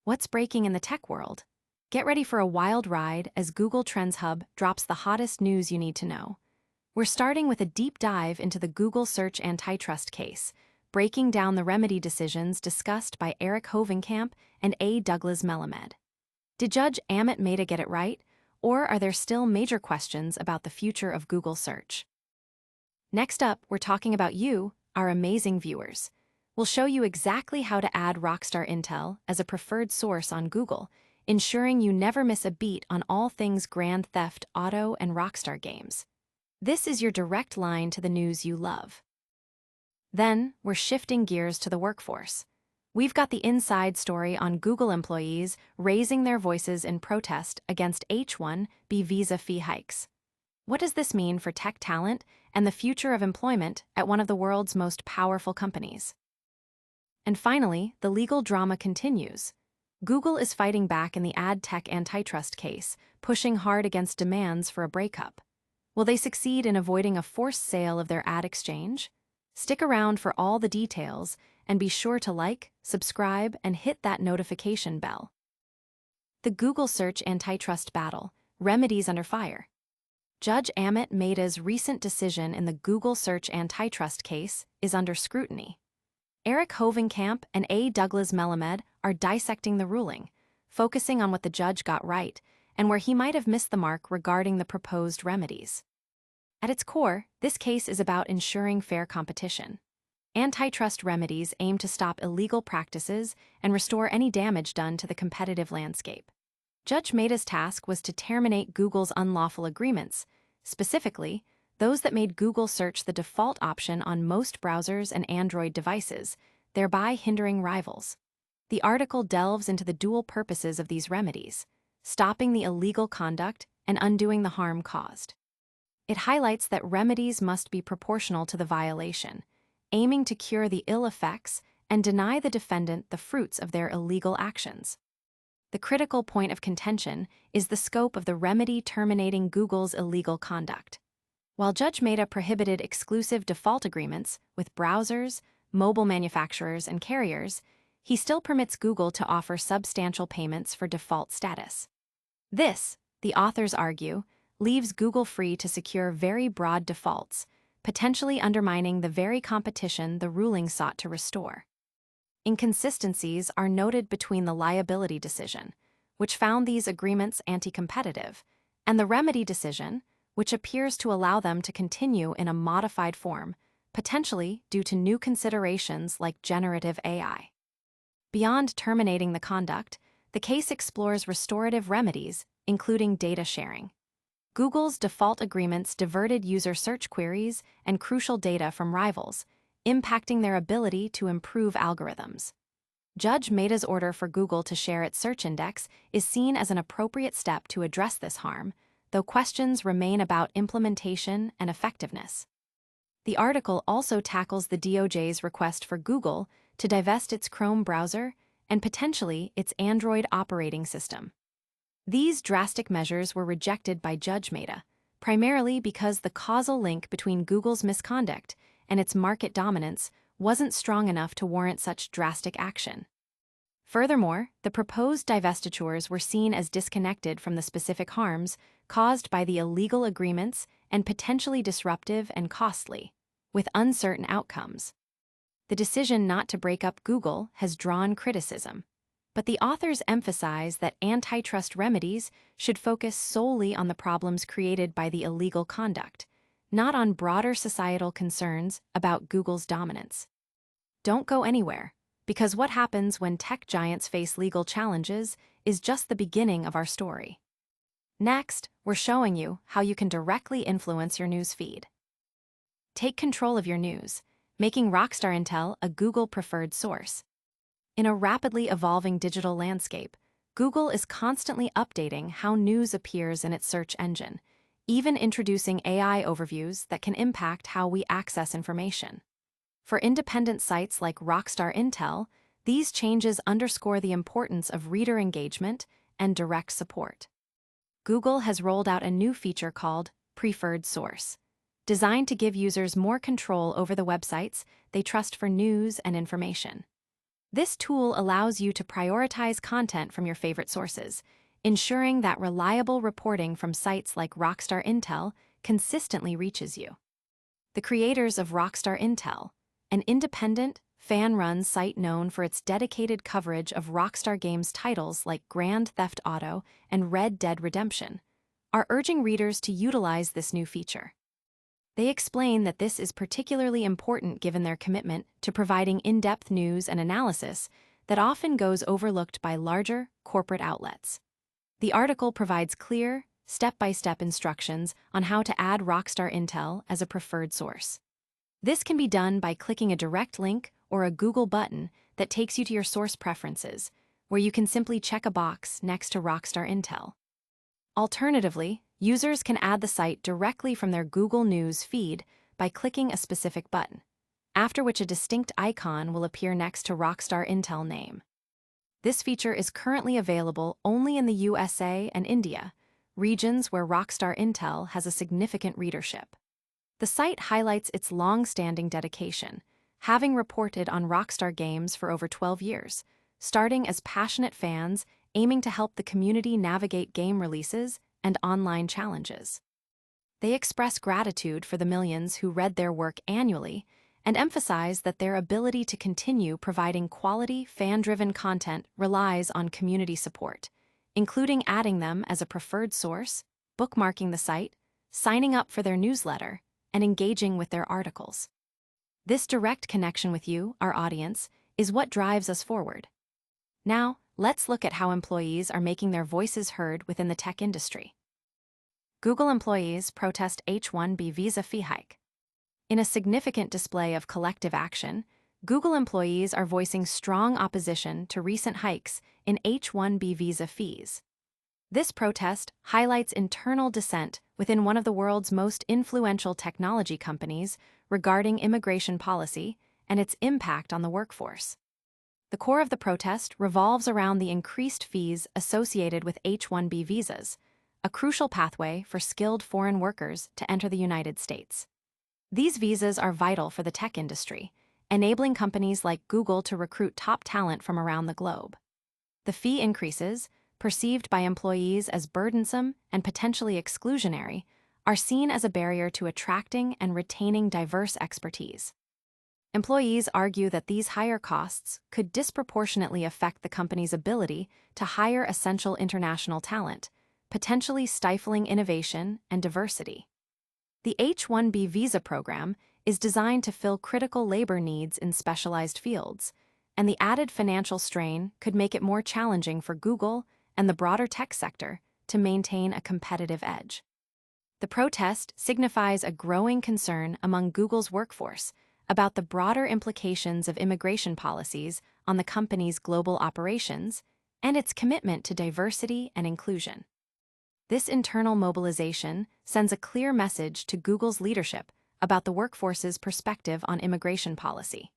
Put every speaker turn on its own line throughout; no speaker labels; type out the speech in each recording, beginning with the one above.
What's breaking in the tech world? Get ready for a wild ride as Google Trends Hub drops the hottest news you need to know. We're starting with a deep dive into the Google search antitrust case, breaking down the remedy decisions discussed by Erik Hovenkamp and A. Melamed. Did Judge Amit Mehta get it right, or are there still major questions about the future of Google search? Next up, we're talking about you, our amazing viewers. We'll show you exactly how to add RockstarINTEL as a preferred source on Google, ensuring you never miss a beat on all things Grand Theft Auto and Rockstar Games. This is your direct line to the news you love. Then, we're shifting gears to the workforce. We've got the inside story on Google employees raising their voices in protest against H-1B visa fee hikes. What does this mean for tech talent and the future of employment at one of the world's most powerful companies? And finally, the legal drama continues. Google is fighting back in the ad tech antitrust case, pushing hard against demands for a breakup. Will they succeed in avoiding a forced sale of their ad exchange? Stick around for all the details, and be sure to like, subscribe, and hit that notification bell. The Google search antitrust battle, Remedies under fire. Judge Amit Mehta's recent decision in the Google search antitrust case is under scrutiny. Erik Hovenkamp and A. Melamed are dissecting the ruling, focusing on what the judge got right and where he might have missed the mark regarding the proposed remedies. At its core, this case is about ensuring fair competition. Antitrust remedies aim to stop illegal practices and restore any damage done to the competitive landscape. Judge Mehta's task was to terminate Google's unlawful agreements, specifically, those that made Google search the default option on most browsers and Android devices, thereby hindering rivals. The article delves into the dual purposes of these remedies, stopping the illegal conduct and undoing the harm caused. It highlights that remedies must be proportional to the violation, aiming to cure the ill effects and deny the defendant the fruits of their illegal actions. The critical point of contention is the scope of the remedy terminating Google's illegal conduct. While Judge Mehta prohibited exclusive default agreements with browsers, mobile manufacturers, and carriers, he still permits Google to offer substantial payments for default status. This, the authors argue, leaves Google free to secure very broad defaults, potentially undermining the very competition the ruling sought to restore. Inconsistencies are noted between the liability decision, which found these agreements anti-competitive, and the remedy decision, which appears to allow them to continue in a modified form, potentially due to new considerations like generative AI. Beyond terminating the conduct, the case explores restorative remedies, including data sharing. Google's default agreements diverted user search queries and crucial data from rivals, impacting their ability to improve algorithms. Judge Mehta's order for Google to share its search index is seen as an appropriate step to address this harm, though questions remain about implementation and effectiveness. The article also tackles the DOJ's request for Google to divest its Chrome browser and potentially its Android operating system. These drastic measures were rejected by Judge Mehta, primarily because the causal link between Google's misconduct and its market dominance wasn't strong enough to warrant such drastic action. Furthermore, the proposed divestitures were seen as disconnected from the specific harms caused by the illegal agreements and potentially disruptive and costly, with uncertain outcomes. The decision not to break up Google has drawn criticism, but the authors emphasize that antitrust remedies should focus solely on the problems created by the illegal conduct, not on broader societal concerns about Google's dominance. Don't go anywhere, because what happens when tech giants face legal challenges is just the beginning of our story. Next, we're showing you how you can directly influence your news feed. Take control of your news, making RockstarINTEL a Google-preferred source. In a rapidly evolving digital landscape, Google is constantly updating how news appears in its search engine, even introducing AI overviews that can impact how we access information. For independent sites like RockstarINTEL, these changes underscore the importance of reader engagement and direct support. Google has rolled out a new feature called Preferred Source, designed to give users more control over the websites they trust for news and information. This tool allows you to prioritize content from your favorite sources, ensuring that reliable reporting from sites like RockstarINTEL consistently reaches you. The creators of RockstarINTEL, an independent, fan-run site known for its dedicated coverage of Rockstar Games titles like Grand Theft Auto and Red Dead Redemption, are urging readers to utilize this new feature. They explain that this is particularly important given their commitment to providing in-depth news and analysis that often goes overlooked by larger, corporate outlets. The article provides clear, step-by-step instructions on how to add RockstarINTEL as a preferred source. This can be done by clicking a direct link or a Google button that takes you to your source preferences, where you can simply check a box next to RockstarINTEL. Alternatively, users can add the site directly from their Google News feed by clicking a specific button, after which a distinct icon will appear next to RockstarINTEL name. This feature is currently available only in the USA and India, regions where RockstarINTEL has a significant readership. The site highlights its long-standing dedication, having reported on Rockstar Games for over 12 years, starting as passionate fans aiming to help the community navigate game releases and online challenges. They express gratitude for the millions who read their work annually and emphasize that their ability to continue providing quality, fan-driven content relies on community support, including adding them as a preferred source, bookmarking the site, signing up for their newsletter, and engaging with their articles. This direct connection with you, our audience, is what drives us forward. Now, let's look at how employees are making their voices heard within the tech industry. Google employees protest H-1B visa fee hike. In a significant display of collective action, Google employees are voicing strong opposition to recent hikes in H-1B visa fees. This protest highlights internal dissent within one of the world's most influential technology companies regarding immigration policy and its impact on the workforce. The core of the protest revolves around the increased fees associated with H-1B visas, a crucial pathway for skilled foreign workers to enter the United States. These visas are vital for the tech industry, enabling companies like Google to recruit top talent from around the globe. The fee increases, perceived by employees as burdensome and potentially exclusionary, are seen as a barrier to attracting and retaining diverse expertise. Employees argue that these higher costs could disproportionately affect the company's ability to hire essential international talent, potentially stifling innovation and diversity. The H-1B visa program is designed to fill critical labor needs in specialized fields, and the added financial strain could make it more challenging for Google and the broader tech sector to maintain a competitive edge. The protest signifies a growing concern among Google's workforce about the broader implications of immigration policies on the company's global operations and its commitment to diversity and inclusion. This internal mobilization sends a clear message to Google's leadership about the workforce's perspective on immigration policy.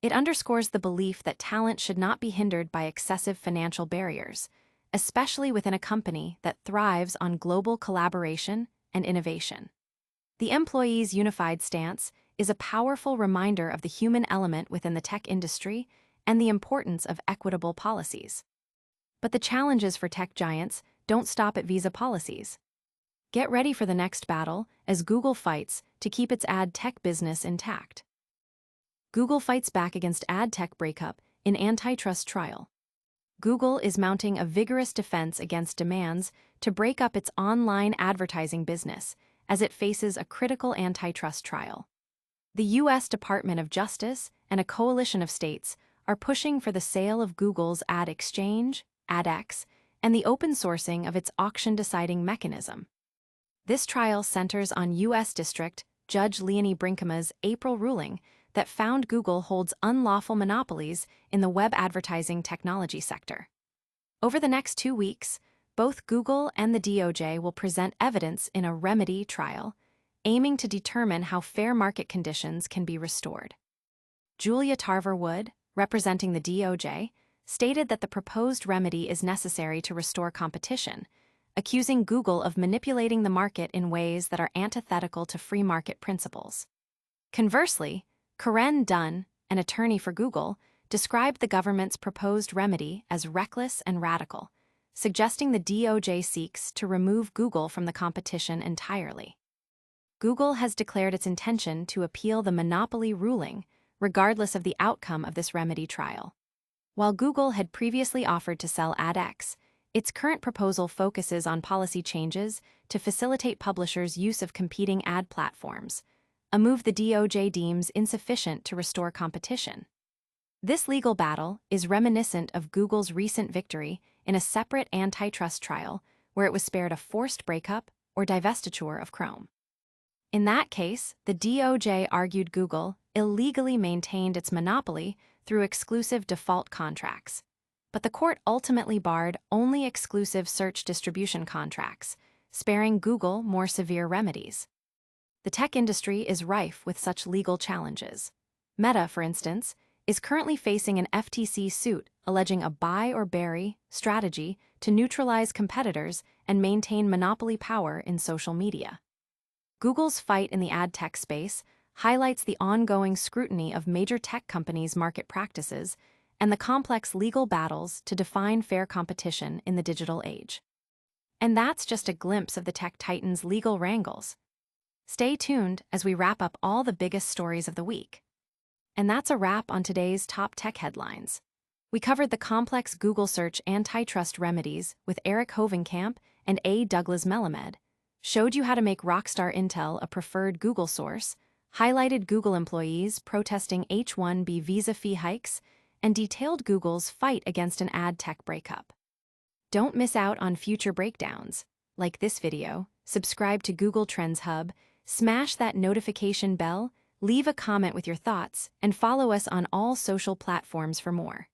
It underscores the belief that talent should not be hindered by excessive financial barriers, especially within a company that thrives on global collaboration and innovation. The employees' unified stance is a powerful reminder of the human element within the tech industry and the importance of equitable policies. But the challenges for tech giants don't stop at visa policies. Get ready for the next battle as Google fights to keep its ad tech business intact. Google fights back against ad tech breakup in antitrust trial. Google is mounting a vigorous defense against demands to break up its online advertising business as it faces a critical antitrust trial. The U.S. Department of Justice and a coalition of states are pushing for the sale of Google's ad exchange, AdX, and the open sourcing of its auction deciding mechanism. This trial centers on U.S. District Judge Leonie Brinkema's April ruling that found Google holds unlawful monopolies in the web advertising technology sector. Over the next 2 weeks, both Google and the DOJ will present evidence in a remedy trial, aiming to determine how fair market conditions can be restored. Julia Tarver-Wood, representing the DOJ, stated that the proposed remedy is necessary to restore competition, accusing Google of manipulating the market in ways that are antithetical to free market principles. Conversely, Karen Dunn, an attorney for Google, described the government's proposed remedy as reckless and radical, suggesting the DOJ seeks to remove Google from the competition entirely. Google has declared its intention to appeal the monopoly ruling, regardless of the outcome of this remedy trial. While Google had previously offered to sell AdX, its current proposal focuses on policy changes to facilitate publishers' use of competing ad platforms, a move the DOJ deems insufficient to restore competition. This legal battle is reminiscent of Google's recent victory in a separate antitrust trial where it was spared a forced breakup or divestiture of Chrome. In that case, the DOJ argued Google illegally maintained its monopoly through exclusive default contracts, but the court ultimately barred only exclusive search distribution contracts, sparing Google more severe remedies. The tech industry is rife with such legal challenges. Meta, for instance, is currently facing an FTC suit alleging a buy or bury strategy to neutralize competitors and maintain monopoly power in social media. Google's fight in the ad tech space highlights the ongoing scrutiny of major tech companies' market practices and the complex legal battles to define fair competition in the digital age. And that's just a glimpse of the tech titans' legal wrangles. Stay tuned as we wrap up all the biggest stories of the week. And that's a wrap on today's top tech headlines. We covered the complex Google search antitrust remedies with Erik Hovenkamp and A. Melamed, showed you how to make RockstarINTEL a preferred Google source, highlighted Google employees protesting H-1B visa fee hikes, and detailed Google's fight against an ad tech breakup. Don't miss out on future breakdowns. Like this video, subscribe to Google Trends Hub, smash that notification bell, leave a comment with your thoughts, and follow us on all social platforms for more.